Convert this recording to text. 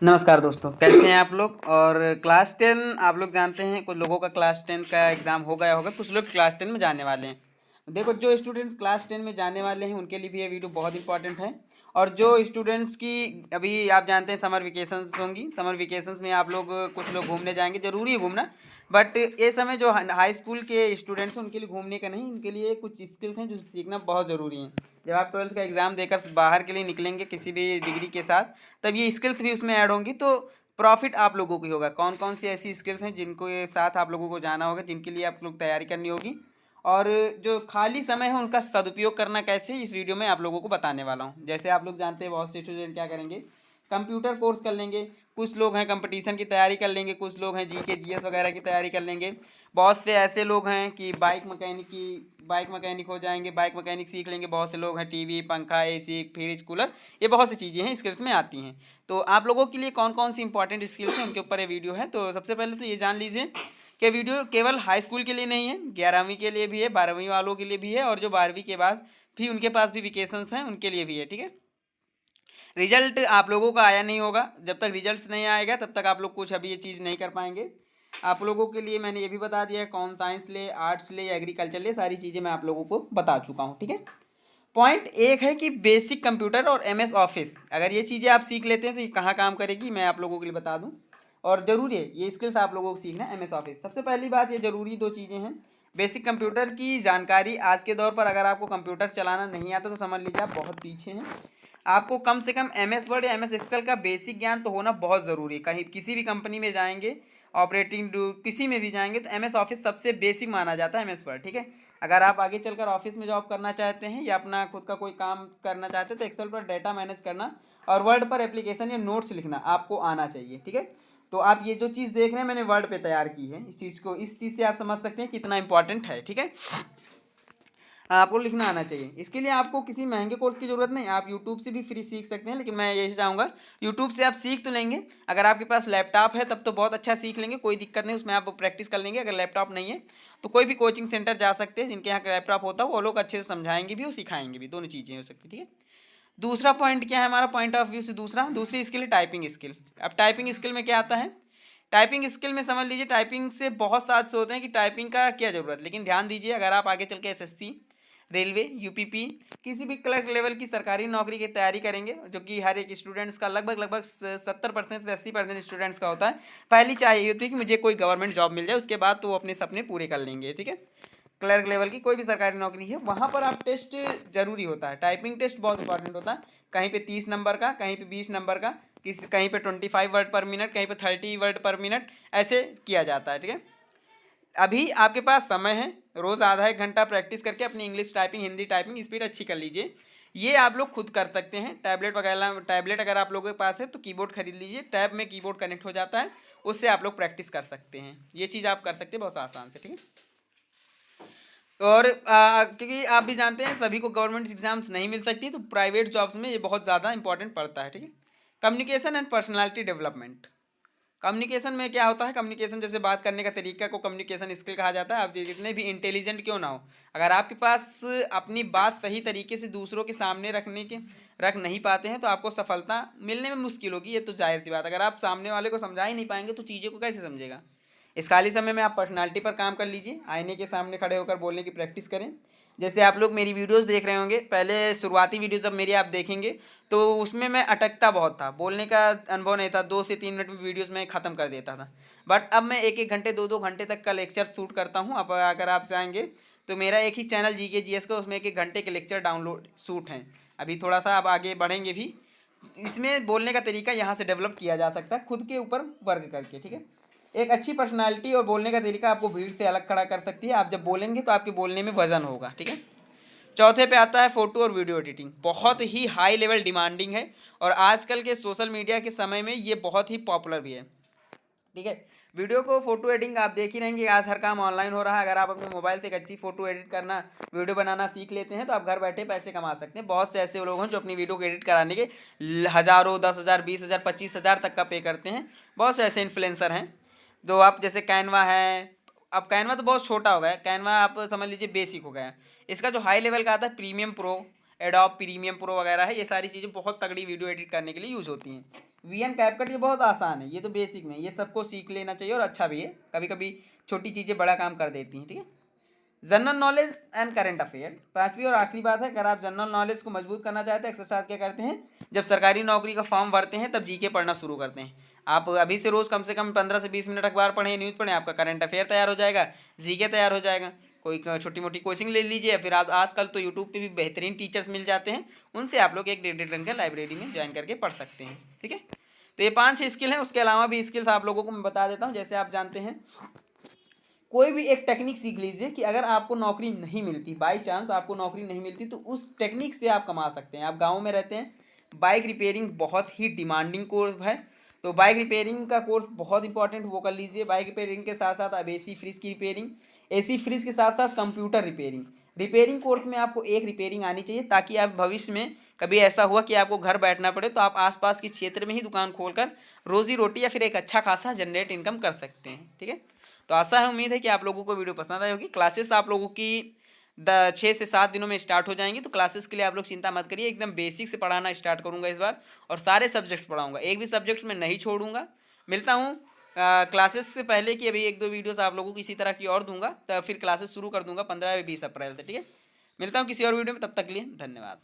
नमस्कार दोस्तों, कैसे हैं आप लोग। और क्लास 10 आप लोग जानते हैं, कुछ लोगों का क्लास 10 का एग्ज़ाम हो गया होगा, कुछ लोग क्लास 10 में जाने वाले हैं। देखो, जो स्टूडेंट्स क्लास 10 में जाने वाले हैं उनके लिए भी ये वीडियो बहुत इंपॉर्टेंट है। और जो स्टूडेंट्स की अभी आप जानते हैं समर वेकेशंस होंगी, समर वेकेशंस में आप लोग कुछ लोग घूमने जाएंगे, ज़रूरी है घूमना। बट ये समय जो हाई स्कूल के स्टूडेंट्स हैं उनके लिए घूमने का नहीं, उनके लिए कुछ स्किल्स हैं जो सीखना बहुत ज़रूरी है। जब आप 12th का एग्ज़ाम देकर बाहर के लिए निकलेंगे किसी भी डिग्री के साथ, तब ये स्किल्स भी उसमें ऐड होंगी, तो प्रॉफिट आप लोगों की होगा। कौन कौन सी ऐसी स्किल्स हैं जिनको ये साथ आप लोगों को जाना होगा, जिनके लिए आप लोग तैयारी करनी होगी, और जो खाली समय है उनका सदुपयोग करना कैसे, इस वीडियो में आप लोगों को बताने वाला हूँ। जैसे आप लोग जानते हैं, बहुत से स्टूडेंट क्या करेंगे, कंप्यूटर कोर्स कर लेंगे, कुछ लोग हैं कंपटीशन की तैयारी कर लेंगे, कुछ लोग हैं जीके जीएस वगैरह की तैयारी कर लेंगे। बहुत से ऐसे लोग हैं कि बाइक मैकेनिक हो जाएंगे, बाइक मैकेनिक सीख लेंगे। बहुत से लोग हैं टीवी, पंखा, एसी, फ्रिज, कूलर, ये बहुत सी चीज़ें हैं स्किल्स में आती हैं। तो आप लोगों के लिए कौन कौन सी इंपॉर्टेंट स्किल्स हैं उनके ऊपर ये वीडियो है। तो सबसे पहले तो ये जान लीजिए कि वीडियो केवल हाई स्कूल के लिए नहीं है, 11वीं के लिए भी है, 12वीं वालों के लिए भी है, और जो 12वीं के बाद भी उनके पास भी वेकेशंस हैं उनके लिए भी है। ठीक है। रिजल्ट आप लोगों का आया नहीं होगा, जब तक रिजल्ट नहीं आएगा तब तक आप लोग कुछ अभी ये चीज़ नहीं कर पाएंगे। आप लोगों के लिए मैंने ये भी बता दिया है, कौन साइंस ले, आर्ट्स ले या एग्रीकल्चर ले, सारी चीज़ें मैं आप लोगों को बता चुका हूँ। ठीक है। पॉइंट एक है कि बेसिक कंप्यूटर और एमएस ऑफिस, अगर ये चीज़ें आप सीख लेते हैं तो ये कहाँ काम करेगी, मैं आप लोगों के लिए बता दूँ। और ज़रूरी है ये स्किल्स आप लोगों को सीखना है। एमएस ऑफिस सबसे पहली बात, ये ज़रूरी दो चीज़ें हैं। बेसिक कंप्यूटर की जानकारी, आज के दौर पर अगर आपको कंप्यूटर चलाना नहीं आता तो समझ लीजिए आप बहुत पीछे हैं। आपको कम से कम एमएस वर्ड या एमएस एक्सेल का बेसिक ज्ञान तो होना बहुत ज़रूरी है। कहीं किसी भी कंपनी में जाएंगे, ऑपरेटिंग किसी में भी जाएंगे, तो एमएस ऑफिस सबसे बेसिक माना जाता है, एमएस वर्ड। ठीक है। अगर आप आगे चलकर ऑफिस में जॉब करना चाहते हैं या अपना खुद का कोई काम करना चाहते हैं, तो एक्सेल पर डेटा मैनेज करना और वर्ड पर एप्लीकेशन या नोट्स लिखना आपको आना चाहिए। ठीक है। तो आप ये जो चीज़ देख रहे हैं मैंने वर्ड पे तैयार की है, इस चीज़ को, इस चीज़ से आप समझ सकते हैं कितना इंपॉर्टेंट है। ठीक है। आपको लिखना आना चाहिए। इसके लिए आपको किसी महंगे कोर्स की ज़रूरत नहीं, आप यूट्यूब से भी फ्री सीख सकते हैं। लेकिन मैं यही चाहूँगा, यूट्यूब से आप सीख तो लेंगे, अगर आपके पास लैपटॉप है तब तो बहुत अच्छा सीख लेंगे, कोई दिक्कत नहीं, उसमें आप प्रैक्टिस कर लेंगे। अगर लैपटॉप नहीं है तो कोई भी कोचिंग सेंटर जा सकते हैं, जिनके यहाँ लैपटॉप होता है वो लोग अच्छे से समझाएंगे भी और सिखाएंगे भी, दोनों चीज़ें हो सकती है। ठीक है। दूसरा पॉइंट क्या है हमारा, पॉइंट ऑफ व्यू से दूसरी स्किल है टाइपिंग स्किल। अब टाइपिंग स्किल में क्या आता है, टाइपिंग स्किल में समझ लीजिए, टाइपिंग से बहुत साथ सोचते हैं कि टाइपिंग का क्या ज़रूरत, लेकिन ध्यान दीजिए, अगर आप आगे चल के एसएससी, रेलवे, यूपीपी, किसी भी क्लर्क लेवल की सरकारी नौकरी की तैयारी करेंगे, जो कि हर एक स्टूडेंट्स का लगभग 70% से 80% स्टूडेंट्स का होता है, पहली चाहिए होती है कि मुझे कोई गवर्नमेंट जॉब मिल जाए, उसके बाद तो वो अपने सपने पूरे कर लेंगे। ठीक है। क्लर्क लेवल की कोई भी सरकारी नौकरी है, वहाँ पर आप टेस्ट जरूरी होता है, टाइपिंग टेस्ट बहुत इंपॉर्टेंट होता है। कहीं पे 30 नंबर का, कहीं पे 20 नंबर का, कहीं पे 25 वर्ड पर मिनट, कहीं पे 30 वर्ड पर मिनट, ऐसे किया जाता है। ठीक है। अभी आपके पास समय है, रोज़ आधा एक घंटा प्रैक्टिस करके अपनी English typing, Hindi typing speed अच्छी कर लीजिए। ये आप लोग खुद कर सकते हैं। टैबलेट वगैरह, टैबलेट अगर आप लोगों के पास है तो कीबोर्ड खरीद लीजिए, टैब में कीबोर्ड कनेक्ट हो जाता है, उससे आप लोग प्रैक्टिस कर सकते हैं। ये चीज़ आप कर सकते हैं बहुत आसान से। ठीक है। और क्योंकि आप भी जानते हैं सभी को गवर्नमेंट एग्जाम्स नहीं मिल सकती, तो प्राइवेट जॉब्स में ये बहुत ज़्यादा इंपॉर्टेंट पड़ता है। ठीक है। Communication and personality development. Communication में क्या होता है, कम्युनिकेशन जैसे बात करने का तरीका को कम्युनिकेशन स्किल कहा जाता है। आप जितने भी इंटेलिजेंट क्यों ना हो, अगर आपके पास अपनी बात सही तरीके से दूसरों के सामने रख नहीं पाते हैं तो आपको सफलता मिलने में मुश्किल होगी। ये तो जाहिर सी बात, अगर आप सामने वाले को समझा ही नहीं पाएंगे तो चीज़ों को कैसे समझेगा। इस खाली समय में आप पर्सनालिटी पर काम कर लीजिए, आईने के सामने खड़े होकर बोलने की प्रैक्टिस करें। जैसे आप लोग मेरी वीडियोस देख रहे होंगे, पहले शुरुआती वीडियो जब मेरी आप देखेंगे तो उसमें मैं अटकता बहुत था, बोलने का अनुभव नहीं था, 2 से 3 मिनट में वीडियोस में ख़त्म कर देता था। बट अब मैं 1 1 घंटे 2 2 घंटे तक का लेक्चर शूट करता हूँ। अब अगर आप चाहेंगे तो मेरा एक ही चैनल जीके जीएस का, उसमें 1 1 घंटे के लेक्चर डाउनलोड शूट हैं। अभी थोड़ा सा अब आगे बढ़ेंगे भी, इसमें बोलने का तरीका यहाँ से डेवलप किया जा सकता है खुद के ऊपर वर्क करके। ठीक है। एक अच्छी पर्सनालिटी और बोलने का तरीका आपको भीड़ से अलग खड़ा कर सकती है। आप जब बोलेंगे तो आपके बोलने में वजन होगा। ठीक है। चौथे पे आता है फोटो और वीडियो एडिटिंग, बहुत ही हाई लेवल डिमांडिंग है और आजकल के सोशल मीडिया के समय में ये बहुत ही पॉपुलर भी है। ठीक है। वीडियो को फोटो एडिटिंग आप देख ही रहेंगे, आज हर काम ऑनलाइन हो रहा है। अगर आप अपने मोबाइल से एक अच्छी फोटो एडिट करना, वीडियो बनाना सीख लेते हैं तो आप घर बैठे पैसे कमा सकते हैं। बहुत से ऐसे लोग हैं जो अपनी वीडियो को एडिट कराने के हज़ारों, 10,000, 20,000, 25,000 तक का पे करते हैं। बहुत से ऐसे इन्फ्लुएंसर हैं। जो आप जैसे कैनवा है, अब कैनवा तो बहुत छोटा हो गया है, कैनवा आप समझ लीजिए बेसिक हो गया है। इसका जो हाई लेवल का आता है premium pro, adobe premium pro वगैरह है, ये सारी चीज़ें बहुत तगड़ी वीडियो एडिट करने के लिए यूज़ होती हैं। वीएन कैपकट ये बहुत आसान है, ये तो बेसिक में, ये सबको सीख लेना चाहिए और अच्छा भी है, कभी कभी छोटी चीज़ें बड़ा काम कर देती हैं। ठीक है, general knowledge and current affair, पांचवी और आखिरी बात है, अगर आप जनरल नॉलेज को मजबूत करना चाहते हैं, एक्सरसाइज क्या करते हैं, जब सरकारी नौकरी का फॉर्म भरते हैं तब जीके पढ़ना शुरू करते हैं। आप अभी से रोज़ कम से कम 15 से 20 मिनट अखबार पढ़ें, न्यूज़ पढ़ें, आपका करंट अफेयर तैयार हो जाएगा, जीके तैयार हो जाएगा। कोई छोटी मोटी कोचिंग ले लीजिए, या फिर आप आजकल तो यूट्यूब पे भी बेहतरीन टीचर्स मिल जाते हैं, उनसे आप लोग एक डेढ़ घंटे लाइब्रेरी में ज्वाइन करके पढ़ सकते हैं। ठीक है, तो ये 5-6 स्किल हैं, उसके अलावा भी स्किल्स आप लोगों को मैं बता देता हूँ। जैसे आप जानते हैं, कोई भी एक टेक्निक सीख लीजिए कि अगर आपको नौकरी नहीं मिलती, बाई चांस आपको नौकरी नहीं मिलती, तो उस टेक्निक से आप कमा सकते हैं। आप गाँव में रहते हैं, बाइक रिपेयरिंग बहुत ही डिमांडिंग कोर्स है, तो बाइक रिपेयरिंग का कोर्स बहुत इंपॉर्टेंट, वो कर लीजिए। बाइक रिपेयरिंग के साथ साथ अब एसी फ्रिज की रिपेयरिंग, एसी फ्रिज के साथ साथ कंप्यूटर रिपेयरिंग, रिपेयरिंग कोर्स में आपको एक रिपेयरिंग आनी चाहिए, ताकि आप भविष्य में कभी ऐसा हुआ कि आपको घर बैठना पड़े तो आप आसपास के क्षेत्र में ही दुकान खोलकर रोजी रोटी या फिर एक अच्छा खासा जनरेट इनकम कर सकते हैं। ठीक है, तो आशा है, उम्मीद है कि आप लोगों को वीडियो पसंद आई होगी। क्लासेस आप लोगों की 6 से 7 दिनों में स्टार्ट हो जाएंगी, तो क्लासेस के लिए आप लोग चिंता मत करिए, एकदम बेसिक से पढ़ाना स्टार्ट करूंगा इस बार, और सारे सब्जेक्ट पढ़ाऊंगा, एक भी सब्जेक्ट में नहीं छोड़ूंगा। मिलता हूँ क्लासेस से पहले कि अभी 1-2 वीडियोस आप लोगों को इसी तरह की और दूंगा, तब फिर क्लासेस शुरू कर दूंगा 15 या 20 अप्रैल से। ठीक है, मिलता हूँ किसी और वीडियो में, तब तक के लिए धन्यवाद।